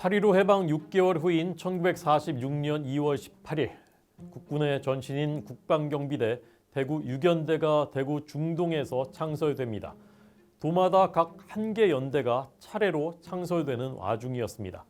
8.15 해방 6개월 후인 1946년 2월 18일 국군의 전신인 국방경비대 대구 유견대가 대구 중동에서 창설됩니다. 도마다 각 한 개 연대가 차례로 창설되는 와중이었습니다.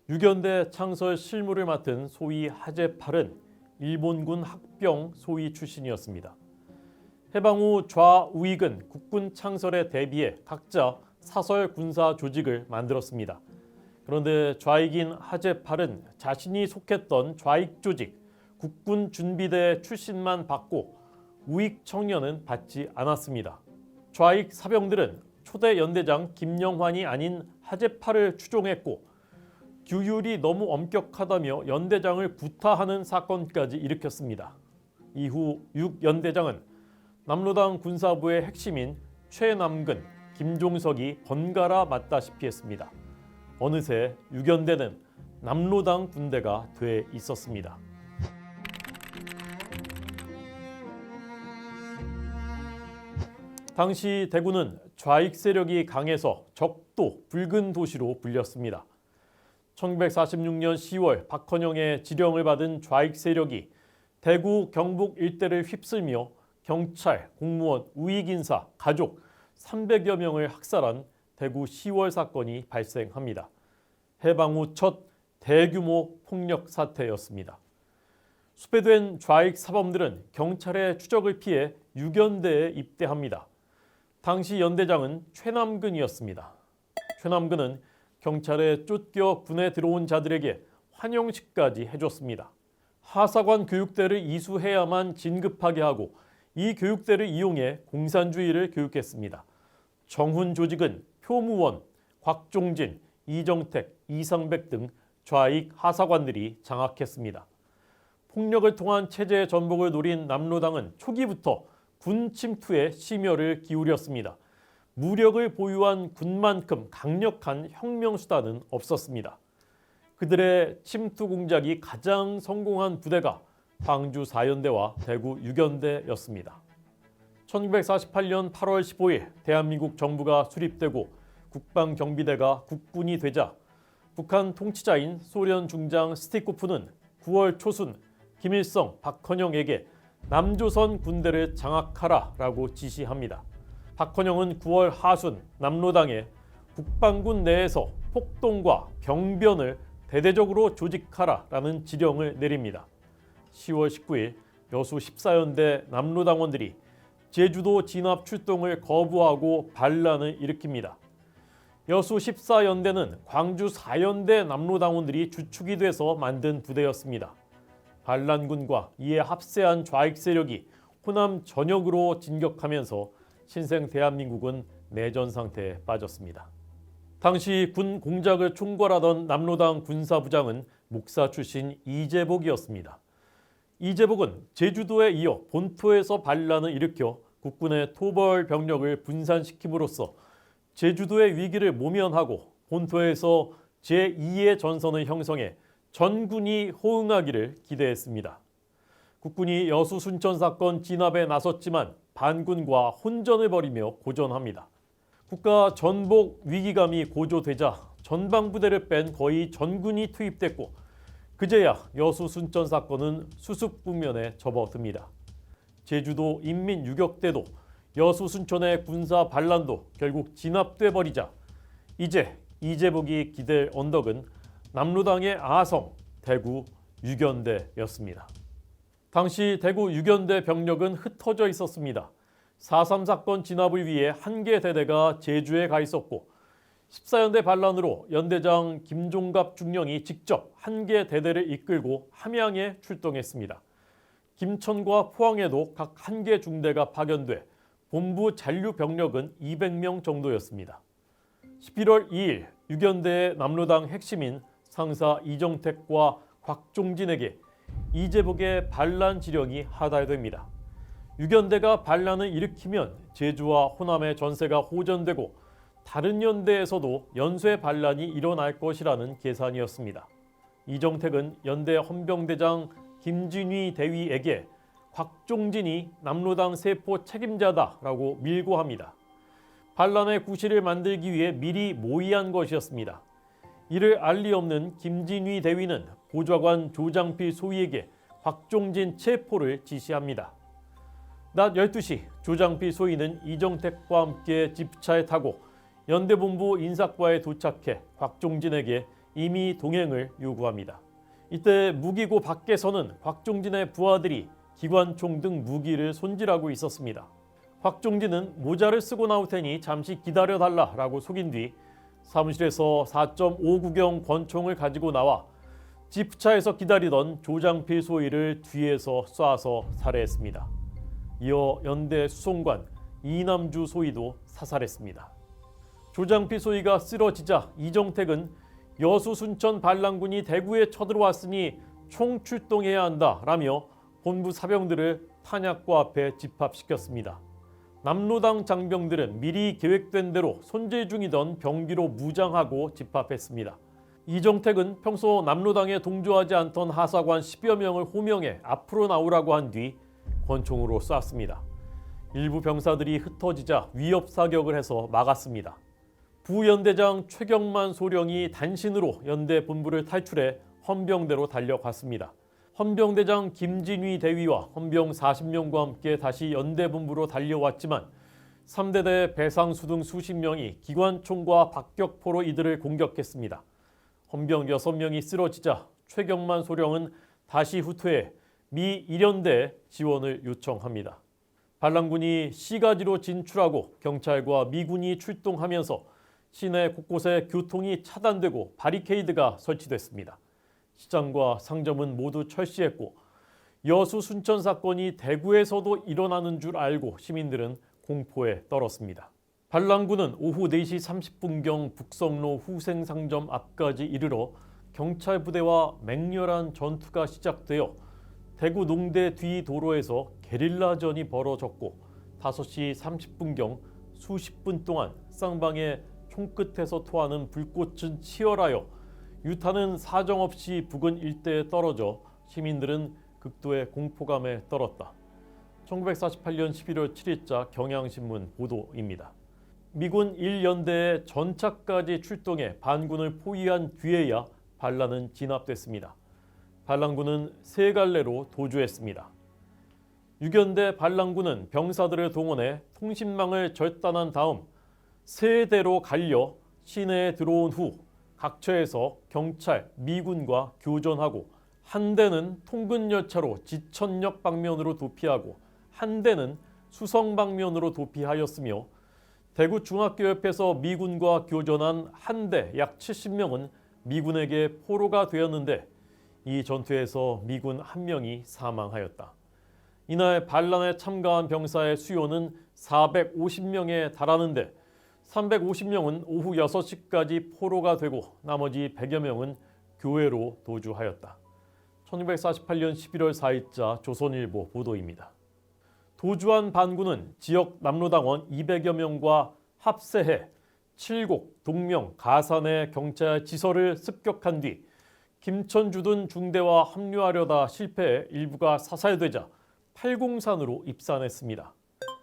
유견대 창설 실무를 맡은 소위 하제팔은 일본군 학병 소위 출신이었습니다. 해방 후 좌우익은 국군 창설에 대비해 각자 사설 군사 조직을 만들었습니다. 그런데 좌익인 하제팔은 자신이 속했던 좌익 조직 국군 준비대 출신만 받고 우익 청년은 받지 않았습니다. 좌익 사병들은 초대 연대장 김영환이 아닌 하제팔을 추종했고 규율이 너무 엄격하다며 연대장을 구타하는 사건까지 일으켰습니다. 이후 6연대장은 남로당 군사부의 핵심인 최남근, 김종석이 번갈아 맡다시피 했습니다. 어느새 6연대는 남로당 군대가 돼 있었습니다. 당시 대구는 좌익 세력이 강해서 적도 붉은 도시로 불렸습니다. 1946년 10월 박헌영의 지령을 받은 좌익 세력이 대구 경북 일대를 휩쓸며 경찰, 공무원, 우익 인사, 가족 300여 명을 학살한 대구 10월 사건이 발생합니다. 해방 후 첫 대규모 폭력 사태였습니다. 수배된 좌익 사범들은 경찰의 추적을 피해 유견대에 입대합니다. 당시 연대장은 최남근이었습니다. 최남근은 경찰에 쫓겨 군에 들어온 자들에게 환영식까지 해줬습니다. 하사관 교육대를 이수해야만 진급하게 하고 이 교육대를 이용해 공산주의를 교육했습니다. 정훈 조직은 표무원, 곽종진, 이정택, 이상백 등 좌익 하사관들이 장악했습니다. 폭력을 통한 체제 전복을 노린 남로당은 초기부터 군 침투에 심혈을 기울였습니다. 무력을 보유한 군만큼 강력한 혁명 수단은 없었습니다. 그들의 침투 공작이 가장 성공한 부대가 광주 4연대와 대구 6연대였습니다. 1948년 8월 15일 대한민국 정부가 수립되고 국방경비대가 국군이 되자 북한 통치자인 소련 중장 스티코프는 9월 초순 김일성, 박헌영에게 남조선 군대를 장악하라라고 지시합니다. 박헌영은 9월 하순 남로당에 국방군 내에서 폭동과 병변을 대대적으로 조직하라라는 지령을 내립니다. 10월 19일 여수 14연대 남로당원들이 제주도 진압 출동을 거부하고 반란을 일으킵니다. 여수 14연대는 광주 4연대 남로당원들이 주축이 돼서 만든 부대였습니다. 반란군과 이에 합세한 좌익 세력이 호남 전역으로 진격하면서 신생 대한민국은 내전 상태에 빠졌습니다. 당시 군 공작을 총괄하던 남로당 군사부장은 목사 출신 이재복이었습니다. 이재복은 제주도에 이어 본토에서 반란을 일으켜 국군의 토벌 병력을 분산시킴으로써 제주도의 위기를 모면하고 본토에서 제2의 전선을 형성해 전군이 호응하기를 기대했습니다. 국군이 여수 순천 사건 진압에 나섰지만 반군과 혼전을 벌이며 고전합니다. 국가 전복 위기감이 고조되자 전방부대를 뺀 거의 전군이 투입됐고 그제야 여수 순천 사건은 수습 국면에 접어듭니다. 제주도 인민유격대도 여수 순천의 군사 반란도 결국 진압돼 버리자 이제 이재복이 기댈 언덕은 남로당의 아성, 대구 유견대였습니다. 당시 대구 유견대 병력은 흩어져 있었습니다. 4.3 사건 진압을 위해 한 개 대대가 제주에 가 있었고 14연대 반란으로 연대장 김종갑 중령이 직접 한 개 대대를 이끌고 함양에 출동했습니다. 김천과 포항에도 각 한 개 중대가 파견돼 본부 잔류 병력은 200명 정도였습니다. 11월 2일 유견대의 남로당 핵심인 상사 이정택과 곽종진에게 이재복의 반란 지령이 하달됩니다. 유견대가 반란을 일으키면 제주와 호남의 전세가 호전되고 다른 연대에서도 연쇄 반란이 일어날 것이라는 계산이었습니다. 이정택은 연대 헌병대장 김진휘 대위에게 곽종진이 남로당 세포 책임자다라고 밀고 합니다. 반란의 구실을 만들기 위해 미리 모의한 것이었습니다. 이를 알 리 없는 김진휘 대위는 보좌관 조장필 소위에게 곽종진 체포를 지시합니다. 낮 12시 조장필 소위는 이정택과 함께 집차에 타고 연대본부 인사과에 도착해 곽종진에게 임의 동행을 요구합니다. 이때 무기고 밖에서는 곽종진의 부하들이 기관총 등 무기를 손질하고 있었습니다. 곽종진은 모자를 쓰고 나올 테니 잠시 기다려달라라고 속인 뒤 사무실에서 4.5구경 권총을 가지고 나와 지프차에서 기다리던 조장필 소위를 뒤에서 쏴서 살해했습니다. 이어 연대 수송관 이남주 소위도 사살했습니다. 조장필 소위가 쓰러지자 이정택은 여수 순천 반란군이 대구에 쳐들어왔으니 총출동해야 한다라며 본부 사병들을 탄약고 앞에 집합시켰습니다. 남로당 장병들은 미리 계획된 대로 손질 중이던 병기로 무장하고 집합했습니다. 이정택은 평소 남로당에 동조하지 않던 하사관 10여 명을 호명해 앞으로 나오라고 한 뒤 권총으로 쐈습니다. 일부 병사들이 흩어지자 위협 사격을 해서 막았습니다. 부연대장 최경만 소령이 단신으로 연대 본부를 탈출해 헌병대로 달려갔습니다. 헌병대장 김진휘 대위와 헌병 40명과 함께 다시 연대 본부로 달려왔지만 3대대 배상수 등 수십 명이 기관총과 박격포로 이들을 공격했습니다. 헌병 6명이 쓰러지자 최경만 소령은 다시 후퇴해 미 1연대에 지원을 요청합니다. 반란군이 시가지로 진출하고 경찰과 미군이 출동하면서 시내 곳곳에 교통이 차단되고 바리케이드가 설치됐습니다. 시장과 상점은 모두 철시했고 여수 순천 사건이 대구에서도 일어나는 줄 알고 시민들은 공포에 떨었습니다. 반란군은 오후 4시 30분경 북성로 후생상점 앞까지 이르러 경찰 부대와 맹렬한 전투가 시작되어 대구 농대 뒤 도로에서 게릴라전이 벌어졌고 5시 30분경 수십 분 동안 쌍방의 총끝에서 토하는 불꽃은 치열하여 유탄은 사정없이 부근 일대에 떨어져 시민들은 극도의 공포감에 떨었다. 1948년 11월 7일자 경향신문 보도입니다. 미군 1연대의 전차까지 출동해 반군을 포위한 뒤에야 반란은 진압됐습니다. 반란군은 세 갈래로 도주했습니다. 6연대 반란군은 병사들을 동원해 통신망을 절단한 다음 세 대로 갈려 시내에 들어온 후 각처에서 경찰, 미군과 교전하고 한 대는 통근열차로 지천역 방면으로 도피하고 한 대는 수성 방면으로 도피하였으며 대구 중학교 옆에서 미군과 교전한 한 대 약 70명은 미군에게 포로가 되었는데 이 전투에서 미군 1명이 사망하였다. 이날 반란에 참가한 병사의 수요는 450명에 달하는데 350명은 오후 6시까지 포로가 되고 나머지 100여 명은 교외로 도주하였다. 1948년 11월 4일자 조선일보 보도입니다. 도주한 반군은 지역 남로당원 200여 명과 합세해 칠곡, 동명, 가산의 경찰 지서를 습격한 뒤 김천주둔 중대와 합류하려다 실패해 일부가 사살되자 팔공산으로 입산했습니다.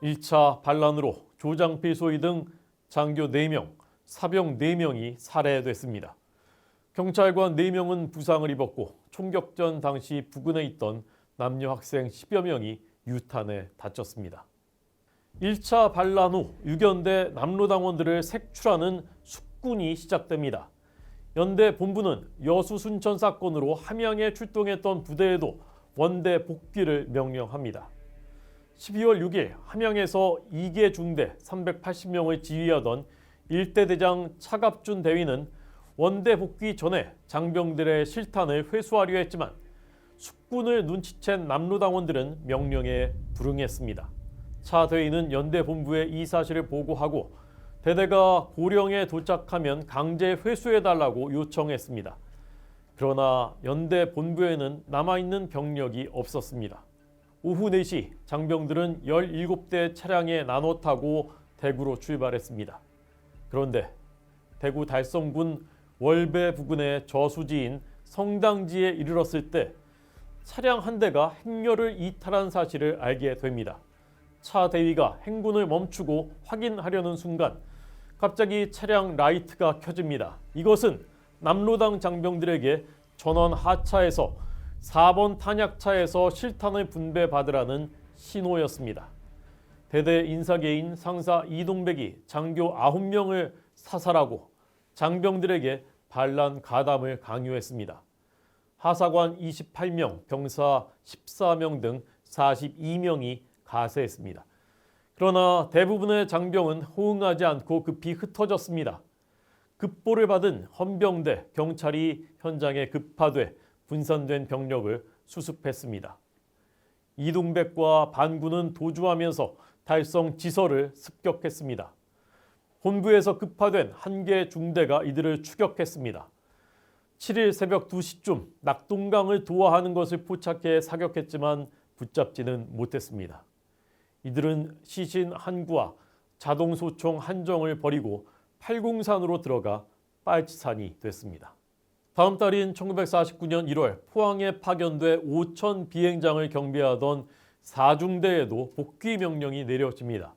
1차 반란으로 조장필 소위 등 장교 4명, 사병 4명이 살해됐습니다. 경찰관 4명은 부상을 입었고 총격전 당시 부근에 있던 남녀 학생 10여 명이 유탄에 다쳤습니다. 1차 반란 후 6연대 남로당원들을 색출하는 숙군이 시작됩니다. 연대 본부는 여수 순천 사건으로 함양에 출동했던 부대에도 원대 복귀를 명령합니다. 12월 6일 함양에서 2개 중대 380명을 지휘하던 1대 대장 차갑준 대위는 원대 복귀 전에 장병들의 실탄을 회수하려 했지만 숙군을 눈치챈 남로당원들은 명령에 불응했습니다. 차 대위는 연대 본부에 이 사실을 보고하고 대대가 고령에 도착하면 강제 회수해달라고 요청했습니다. 그러나 연대 본부에는 남아있는 병력이 없었습니다. 오후 4시 장병들은 17대 차량에 나눠 타고 대구로 출발했습니다. 그런데 대구 달성군 월배 부근의 저수지인 성당지에 이르렀을 때 차량 한 대가 행렬을 이탈한 사실을 알게 됩니다. 차 대위가 행군을 멈추고 확인하려는 순간 갑자기 차량 라이트가 켜집니다. 이것은 남로당 장병들에게 전원 하차해서 4번 탄약차에서 실탄을 분배받으라는 신호였습니다. 대대 인사계인 상사 이동백이 장교 9명을 사살하고 장병들에게 반란 가담을 강요했습니다. 하사관 28명, 병사 14명 등 42명이 가세했습니다. 그러나 대부분의 장병은 호응하지 않고 급히 흩어졌습니다. 급보를 받은 헌병대, 경찰이 현장에 급파돼 분산된 병력을 수습했습니다. 이동백과 반군은 도주하면서 달성 지서를 습격했습니다. 본부에서 급파된 한 개 중대가 이들을 추격했습니다. 7일 새벽 2시쯤 낙동강을 도하하는 것을 포착해 사격했지만 붙잡지는 못했습니다. 이들은 시신 한구와 자동소총 한정을 버리고 팔공산으로 들어가 빨치산이 됐습니다. 다음 달인 1949년 1월 포항에 파견돼 5천 비행장을 경비하던 4중대에도 복귀 명령이 내려집니다.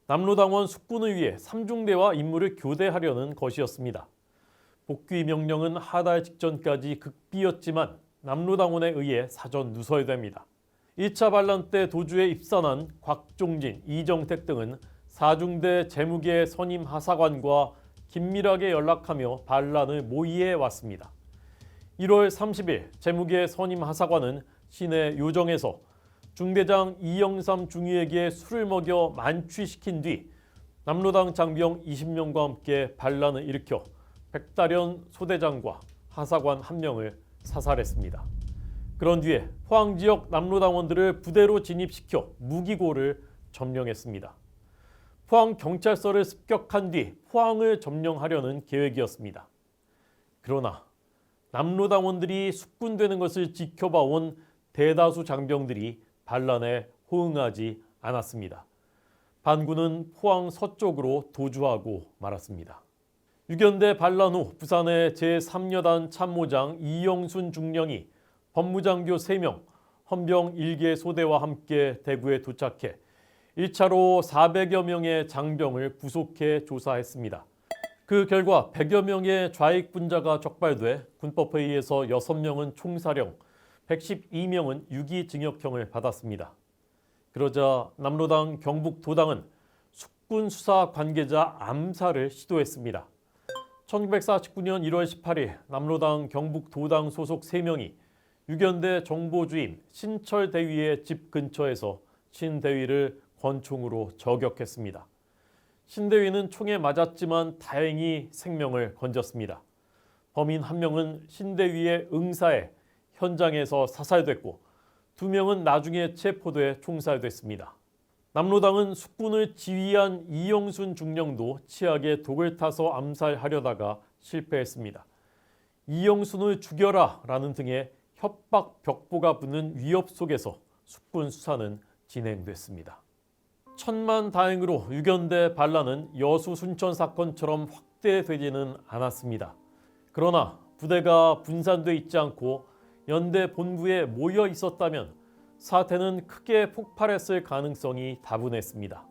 남로당원 숙군을 위해 3중대와 임무를 교대하려는 것이었습니다. 복귀 명령은 하달 직전까지 극비였지만 남로당원에 의해 사전 누설됩니다. 2차 반란 때 도주에 입선한 곽종진, 이정택 등은 4중대 재무계 선임 하사관과 긴밀하게 연락하며 반란을 모의해 왔습니다. 1월 30일 재무계 선임 하사관은 시내 요정에서 중대장 이영삼 중위에게 술을 먹여 만취시킨 뒤 남로당 장병 20명과 함께 반란을 일으켜 백다련 소대장과 하사관 1명을 사살했습니다. 그런 뒤에 포항 지역 남로당원들을 부대로 진입시켜 무기고를 점령했습니다. 포항 경찰서를 습격한 뒤 포항을 점령하려는 계획이었습니다. 그러나 남로당원들이 숙군되는 것을 지켜봐온 대다수 장병들이 반란에 호응하지 않았습니다. 반군은 포항 서쪽으로 도주하고 말았습니다. 6연대 반란 후 부산의 제3여단 참모장 이영순 중령이 법무장교 3명, 헌병 1개 소대와 함께 대구에 도착해 1차로 400여 명의 장병을 구속해 조사했습니다. 그 결과 100여 명의 좌익분자가 적발돼 군법회의에서 6명은 총사령, 112명은 유기징역형을 받았습니다. 그러자 남로당 경북도당은 숙군 수사 관계자 암살을 시도했습니다. 1949년 1월 18일 남로당 경북도당 소속 3명이 6연대 정보주임 신철 대위의 집 근처에서 신 대위를 권총으로 저격했습니다. 신 대위는 총에 맞았지만 다행히 생명을 건졌습니다. 범인 1명은 신 대위의 응사에 현장에서 사살됐고 2명은 나중에 체포돼 총살됐습니다. 남로당은 숙군을 지휘한 이영순 중령도 치약에 독을 타서 암살하려다가 실패했습니다. 이영순을 죽여라 라는 등의 협박 벽보가 붙는 위협 속에서 숙군 수사는 진행됐습니다. 천만다행으로 6연대 반란은 여수 순천 사건처럼 확대되지는 않았습니다. 그러나 부대가 분산돼 있지 않고 연대 본부에 모여 있었다면 사태는 크게 폭발했을 가능성이 다분했습니다.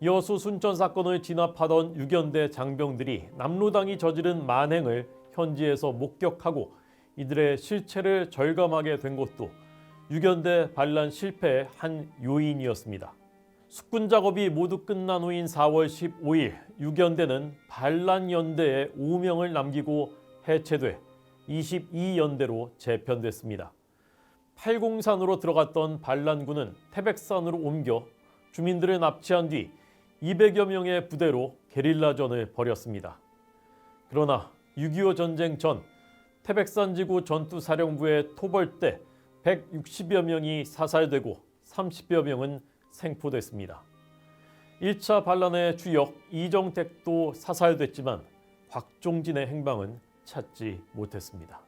여수 순천 사건을 진압하던 6연대 장병들이 남로당이 저지른 만행을 현지에서 목격하고 이들의 실체를 절감하게 된 것도 6연대 반란 실패의 한 요인이었습니다. 숙군 작업이 모두 끝난 후인 4월 15일 6연대는 반란연대에 5명을 남기고 해체돼 22연대로 재편됐습니다. 팔공산으로 들어갔던 반란군은 태백산으로 옮겨 주민들을 납치한 뒤 200여 명의 부대로 게릴라전을 벌였습니다. 그러나 6.25 전쟁 전 태백산지구 전투사령부의 토벌 때 160여 명이 사살되고 30여 명은 생포됐습니다. 1차 반란의 주역 이정택도 사살됐지만 곽종진의 행방은 찾지 못했습니다.